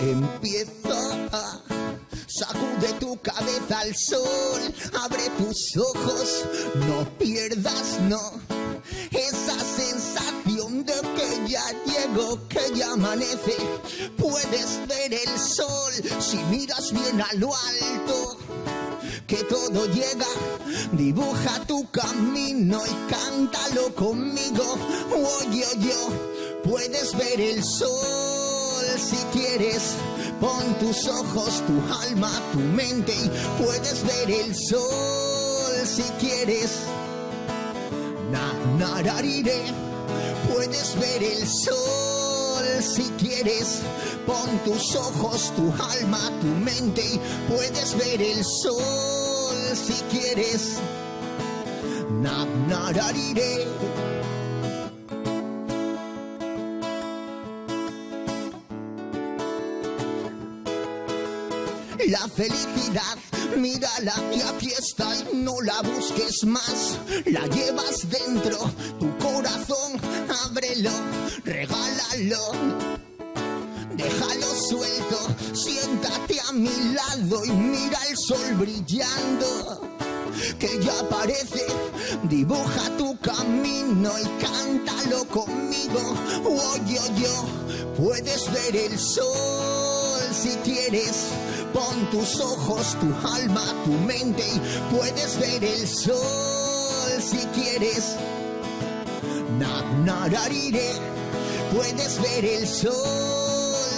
Empieza, sacude tu cabeza al sol, abre tus ojos, no pierdas, no, esa sensación de que ya llegó, que ya amanece. Puedes ver el sol si miras bien a lo alto, que todo llega. Dibuja tu camino y cántalo conmigo. Oye, puedes ver el sol si quieres. Pon tus ojos, tu alma, tu mente y puedes ver el sol si quieres. Nararire, puedes ver el sol si quieres. Pon tus ojos, tu alma, tu mente y puedes ver el sol si quieres. Nararire. La felicidad, mírala y aquí está y no la busques más. La llevas dentro, tu corazón, ábrelo, regálalo, déjalo suelto, siéntate a mi lado y mira el sol brillando, que ya aparece. Dibuja tu camino y cántalo conmigo. Oye, puedes ver el sol si quieres. Pon tus ojos, tu alma, tu mente y puedes ver el sol si quieres. Nararire, puedes ver el sol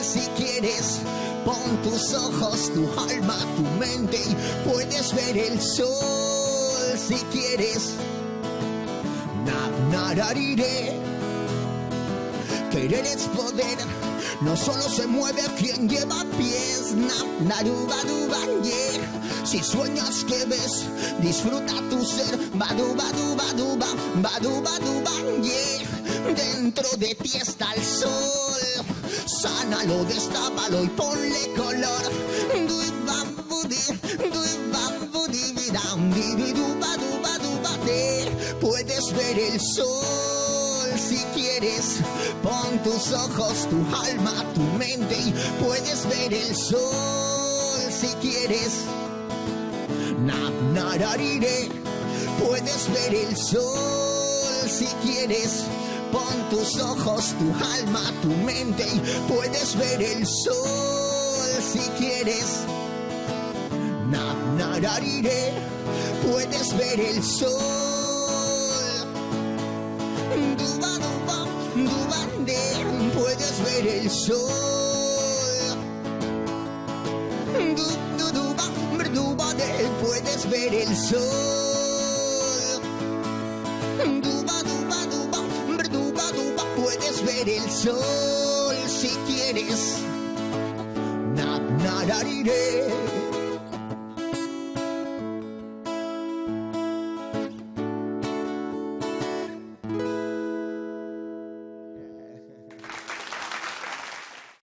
si quieres. Pon tus ojos, tu alma, tu mente y puedes ver el sol si quieres. Nararire, querer es poder. No solo se mueve quien lleva pies, naruba, yeah. Si sueñas que ves, disfruta tu ser, baduba, yeah. Dentro de ti está el sol, sánalo, destápalo y ponle color. Puedes ver el sol si quieres. Pon tus ojos, tu alma, tu mente y puedes ver el sol si quieres. Nararire, puedes ver el sol si quieres. Pon tus ojos, tu alma, tu mente y puedes ver el sol si quieres. Nararire, puedes ver el sol. Puedes ver el sol. Puedes ver el sol. Puedes ver el sol si quieres. Nararire.